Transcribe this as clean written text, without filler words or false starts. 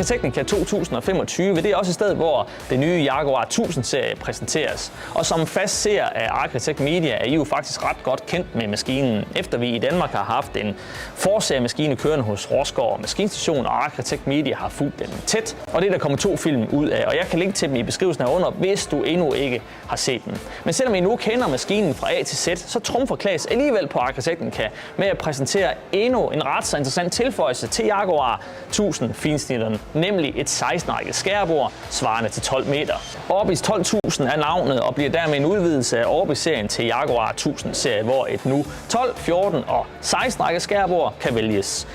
Agritechnica 2025 det er også et sted, hvor det nye Jaguar 1000-serie præsenteres. Og som fast seer af Agritech Media er I jo faktisk ret godt kendt med maskinen, efter vi i Danmark har haft en forserie-maskine kørende hos Rosgaard Maskinstation, og Agritech Media har fulgt den tæt. Og det er der kommet 2 film ud af, og jeg kan linke til dem i beskrivelsen herunder, hvis du endnu ikke har set dem. Men selvom I nu kender maskinen fra A til Z, så trumfer Claes alligevel på Agritechnica med at præsentere endnu en ret så interessant tilføjelse til Jaguar 1000 finsnitteren, nemlig et 16-rækket skærebord svarende til 12 meter. Orbis 12.000 er navnet og bliver dermed en udvidelse af Orbis-serien til Jaguar 1000-serie, hvor et nu 12, 14 og 16-rækket skærebord kan vælges.